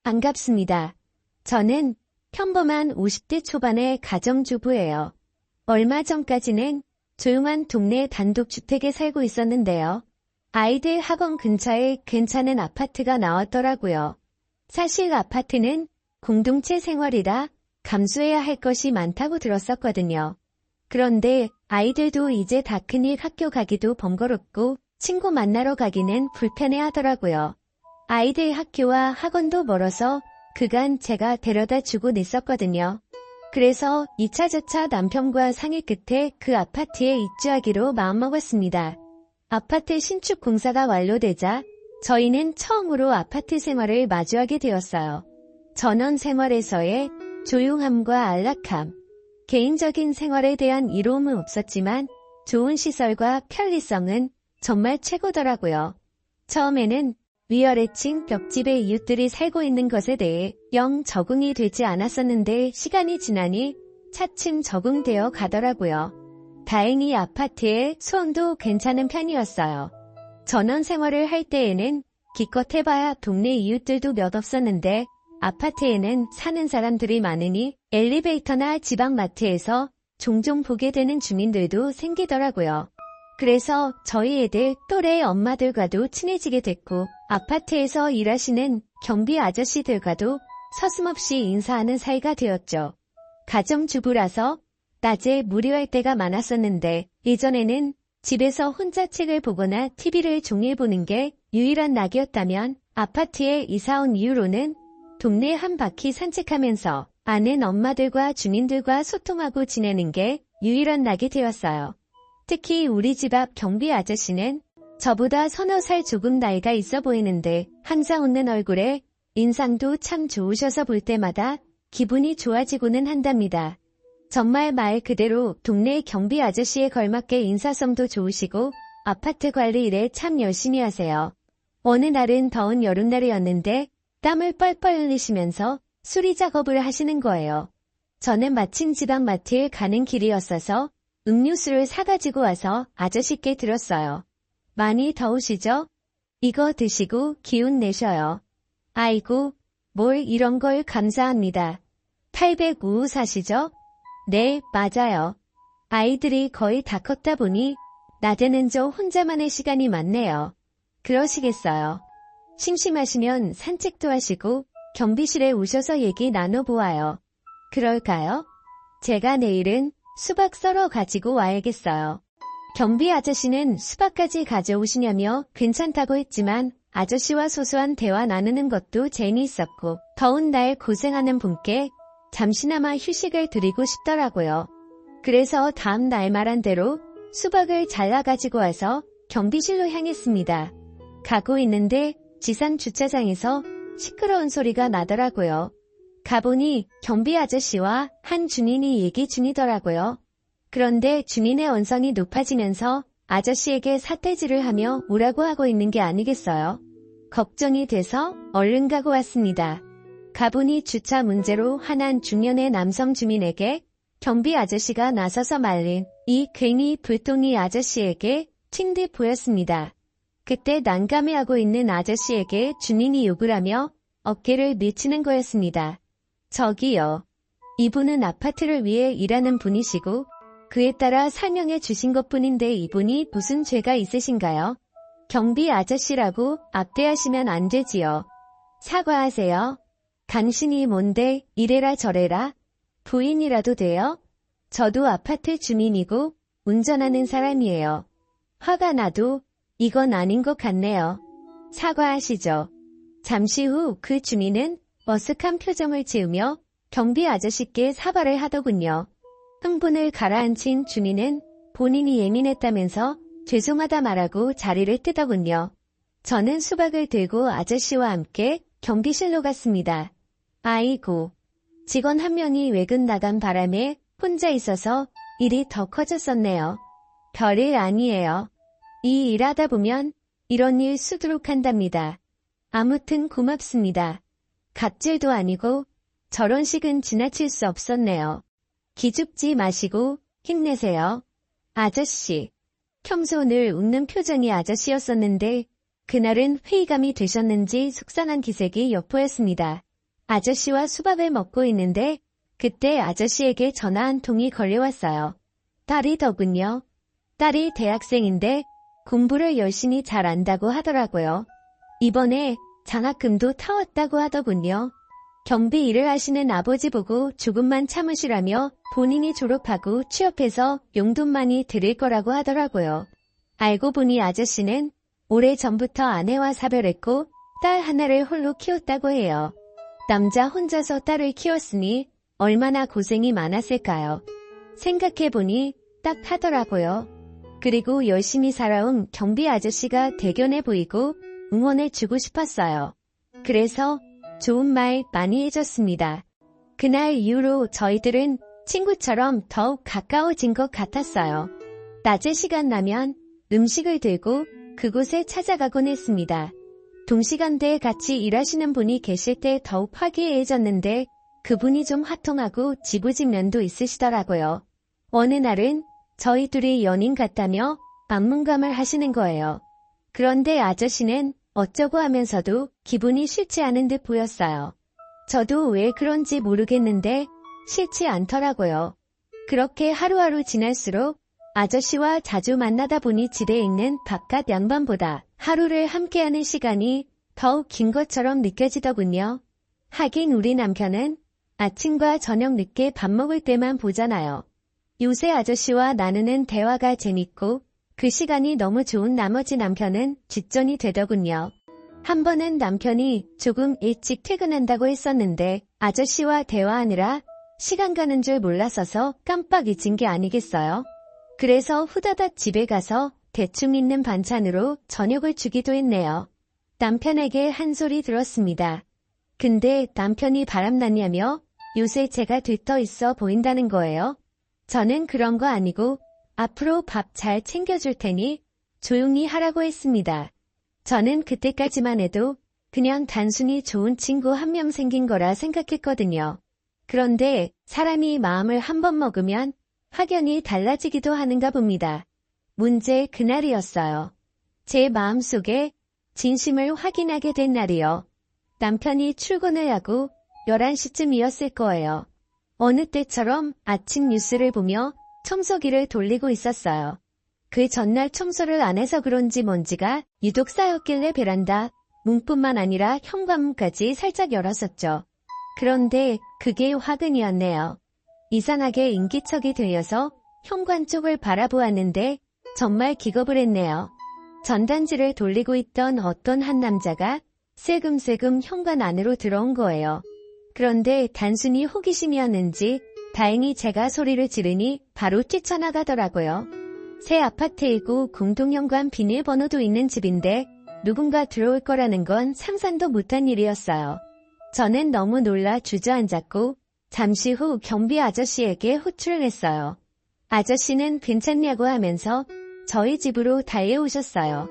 반갑습니다. 저는 평범한 50대 초반의 가정주부예요. 얼마 전까지는 조용한 동네 단독주택에 살고 있었는데요. 아이들 학원 근처에 괜찮은 아파트가 나왔더라고요. 사실 아파트는 공동체 생활이라 감수해야 할 것이 많다고 들었었거든요. 그런데 아이들도 이제 다 큰일 학교 가기도 번거롭고 친구 만나러 가기는 불편해 하더라고요. 아이들 학교와 학원도 멀어서 그간 제가 데려다 주곤 있었거든요. 그래서 이차저차 남편과 상의 끝에 그 아파트에 입주하기로 마음먹었습니다. 아파트 신축 공사가 완료되자 저희는 처음으로 아파트 생활을 마주하게 되었어요. 전원 생활에서의 조용함과 안락함, 개인적인 생활에 대한 이로움은 없었지만 좋은 시설과 편리성은 정말 최고더라고요. 처음에는 위아래층 벽집의 이웃들이 살고 있는 것에 대해 영 적응이 되지 않았었는데 시간이 지나니 차츰 적응되어 가더라고요. 다행히 아파트의 수온도 괜찮은 편이었어요. 전원 생활을 할 때에는 기껏 해봐야 동네 이웃들도 몇 없었는데 아파트에는 사는 사람들이 많으니 엘리베이터나 지방마트에서 종종 보게 되는 주민들도 생기더라고요. 그래서 저희 애들 또래 엄마들과도 친해지게 됐고 아파트에서 일하시는 경비 아저씨들과도 서슴없이 인사하는 사이가 되었죠. 가정주부라서 낮에 무료할 때가 많았었는데 예전에는 집에서 혼자 책을 보거나 TV를 종일 보는 게 유일한 낙이었다면 아파트에 이사온 이후로는 동네 한 바퀴 산책하면서 아는 엄마들과 주민들과 소통하고 지내는 게 유일한 낙이 되었어요. 특히 우리 집 앞 경비 아저씨는 저보다 서너 살 조금 나이가 있어 보이는데 항상 웃는 얼굴에 인상도 참 좋으셔서 볼 때마다 기분이 좋아지고는 한답니다. 정말 말 그대로 동네 경비 아저씨에 걸맞게 인사성도 좋으시고 아파트 관리 일에 참 열심히 하세요. 어느 날은 더운 여름날이었는데 땀을 뻘뻘 흘리시면서 수리 작업을 하시는 거예요. 저는 마침 지방마트에 가는 길이었어서 음료수를 사가지고 와서 아저씨께 들었어요. 많이 더우시죠? 이거 드시고 기운 내셔요. 아이고, 뭘 이런 걸 감사합니다. 805호 사시죠? 네, 맞아요. 아이들이 거의 다 컸다 보니 낮에는 저 혼자만의 시간이 많네요. 그러시겠어요. 심심하시면 산책도 하시고 경비실에 오셔서 얘기 나눠보아요. 그럴까요? 제가 내일은 수박 썰어 가지고 와야겠어요. 경비 아저씨는 수박까지 가져오시냐며 괜찮다고 했지만 아저씨와 소소한 대화 나누는 것도 재미있었고 더운 날 고생하는 분께 잠시나마 휴식을 드리고 싶더라고요. 그래서 다음 날 말한 대로 수박을 잘라 가지고 와서 경비실로 향했습니다. 가고 있는데 지상 주차장에서 시끄러운 소리가 나더라고요. 가보니 경비 아저씨와 한 주민이 얘기 중이더라고요. 그런데 주민의 언성이 높아지면서 아저씨에게 사태질을 하며 오라고 하고 있는 게 아니겠어요? 걱정이 돼서 얼른 가고 왔습니다. 가보니 주차 문제로 화난 중년의 남성 주민에게 경비 아저씨가 나서서 말린 이 괜히 불똥이 아저씨에게 튄 듯 보였습니다. 그때 난감해하고 있는 아저씨에게 주민이 욕을 하며 어깨를 밀치는 거였습니다. 저기요. 이분은 아파트를 위해 일하는 분이시고 그에 따라 설명해 주신 것뿐인데 이분이 무슨 죄가 있으신가요? 경비 아저씨라고 압대하시면 안 되지요. 사과하세요. 당신이 뭔데 이래라 저래라. 부인이라도 돼요? 저도 아파트 주민이고 운전하는 사람이에요. 화가 나도 이건 아닌 것 같네요. 사과하시죠. 잠시 후 그 주민은 머쓱한 표정을 지으며 경비 아저씨께 사과를 하더군요. 흥분을 가라앉힌 주민은 본인이 예민했다면서 죄송하다 말하고 자리를 뜨더군요. 저는 수박을 들고 아저씨와 함께 경비실로 갔습니다. 아이고, 직원 한 명이 외근 나간 바람에 혼자 있어서 일이 더 커졌었네요. 별일 아니에요. 이 일하다 보면 이런 일 수두룩 한답니다. 아무튼 고맙습니다. 갑질도 아니고 저런 식은 지나칠 수 없었네요. 기죽지 마시고 힘내세요. 아저씨. 평소 늘 웃는 표정이 아저씨였었는데 그날은 회의감이 되셨는지 속상한 기색이 엿보였습니다. 아저씨와 수박을 먹고 있는데 그때 아저씨에게 전화 한 통이 걸려왔어요. 딸이더군요. 딸이 대학생인데 공부를 열심히 잘한다고 하더라고요. 이번에 장학금도 타왔다고 하더군요. 경비 일을 하시는 아버지 보고 조금만 참으시라며 본인이 졸업하고 취업해서 용돈 많이 드릴 거라고 하더라고요. 알고 보니 아저씨는 오래전부터 아내와 사별했고 딸 하나를 홀로 키웠다고 해요. 남자 혼자서 딸을 키웠으니 얼마나 고생이 많았을까요? 생각해보니 딱 하더라고요. 그리고 열심히 살아온 경비 아저씨가 대견해 보이고 응원해주고 싶었어요. 그래서 좋은 말 많이 해줬습니다. 그날 이후로 저희들은 친구처럼 더욱 가까워진 것 같았어요. 낮에 시간 나면 음식을 들고 그곳에 찾아가곤 했습니다. 동시간대에 같이 일하시는 분이 계실 때 더욱 화기애애해졌는데 그분이 좀 화통하고 지부진 면도 있으시더라고요. 어느 날은 저희 둘이 연인 같다며 만문감을 하시는 거예요. 그런데 아저씨는 어쩌고 하면서도 기분이 싫지 않은 듯 보였어요. 저도 왜 그런지 모르겠는데 싫지 않더라고요. 그렇게 하루하루 지날수록 아저씨와 자주 만나다 보니 집에 있는 바깥 양반보다 하루를 함께하는 시간이 더욱 긴 것처럼 느껴지더군요. 하긴 우리 남편은 아침과 저녁 늦게 밥 먹을 때만 보잖아요. 요새 아저씨와 나누는 대화가 재밌고 그 시간이 너무 좋은 나머지 남편은 뒷전이 되더군요. 한 번은 남편이 조금 일찍 퇴근한다고 했었는데 아저씨와 대화하느라 시간 가는 줄 몰라서서 깜빡 잊은 게 아니겠어요? 그래서 후다닥 집에 가서 대충 있는 반찬으로 저녁을 주기도 했네요. 남편에게 한 소리 들었습니다. 근데 남편이 바람났냐며 요새 제가 들떠 있어 보인다는 거예요. 저는 그런 거 아니고 앞으로 밥 잘 챙겨줄 테니 조용히 하라고 했습니다. 저는 그때까지만 해도 그냥 단순히 좋은 친구 한 명 생긴 거라 생각했거든요. 그런데 사람이 마음을 한 번 먹으면 확연히 달라지기도 하는가 봅니다. 문제 그날이었어요. 제 마음속에 진심을 확인하게 된 날이요. 남편이 출근을 하고 11시쯤이었을 거예요. 어느 때처럼 아침 뉴스를 보며 청소기를 돌리고 있었어요. 그 전날 청소를 안 해서 그런지 먼지가 유독 쌓였길래 베란다 문뿐만 아니라 현관문까지 살짝 열었었죠. 그런데 그게 화근이었네요. 이상하게 인기척이 들려서 현관 쪽을 바라보았는데 정말 기겁을 했네요. 전단지를 돌리고 있던 어떤 한 남자가 슬금슬금 현관 안으로 들어온 거예요. 그런데 단순히 호기심이었는지 다행히 제가 소리를 지르니 바로 뛰쳐나가더라고요. 새 아파트이고 공동현관 비밀번호도 있는 집인데 누군가 들어올 거라는 건 상상도 못한 일이었어요. 저는 너무 놀라 주저앉았고 잠시 후 경비 아저씨에게 호출을 했어요. 아저씨는 괜찮냐고 하면서 저희 집으로 달려오셨어요.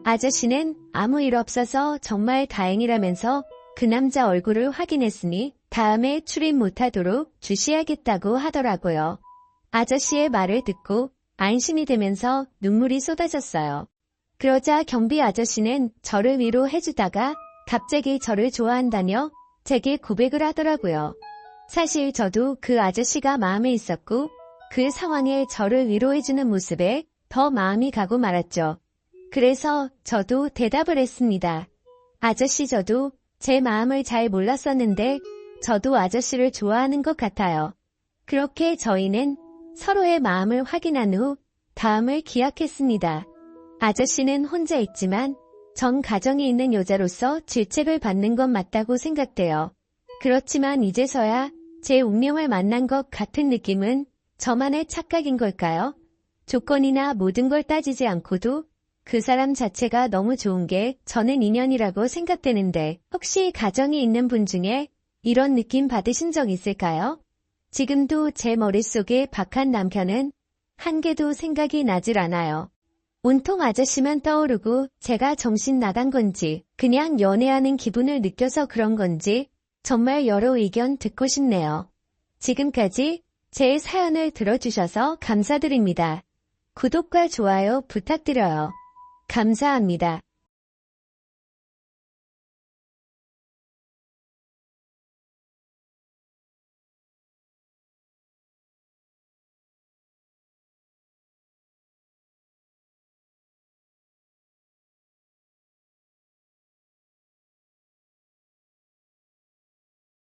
아저씨는 아무 일 없어서 정말 다행이라면서 그 남자 얼굴을 확인했으니 다음에 출입 못하도록 주시하겠다고 하더라고요. 아저씨의 말을 듣고 안심이 되면서 눈물이 쏟아졌어요. 그러자 경비 아저씨는 저를 위로해주다가 갑자기 저를 좋아한다며 제게 고백을 하더라고요. 사실 저도 그 아저씨가 마음에 있었고 그 상황에 저를 위로해주는 모습에 더 마음이 가고 말았죠. 그래서 저도 대답을 했습니다. 아저씨 저도 제 마음을 잘 몰랐었는데 저도 아저씨를 좋아하는 것 같아요. 그렇게 저희는 서로의 마음을 확인한 후 다음을 기약했습니다. 아저씨는 혼자 있지만 전 가정이 있는 여자로서 질책을 받는 건 맞다고 생각돼요. 그렇지만 이제서야 제 운명을 만난 것 같은 느낌은 저만의 착각인 걸까요? 조건이나 모든 걸 따지지 않고도 그 사람 자체가 너무 좋은 게 저는 인연이라고 생각되는데 혹시 가정이 있는 분 중에 이런 느낌 받으신 적 있을까요? 지금도 제 머릿속에 박한 남편은 한 개도 생각이 나질 않아요. 온통 아저씨만 떠오르고 제가 정신 나간 건지 그냥 연애하는 기분을 느껴서 그런 건지 정말 여러 의견 듣고 싶네요. 지금까지 제 사연을 들어주셔서 감사드립니다. 구독과 좋아요 부탁드려요. 감사합니다.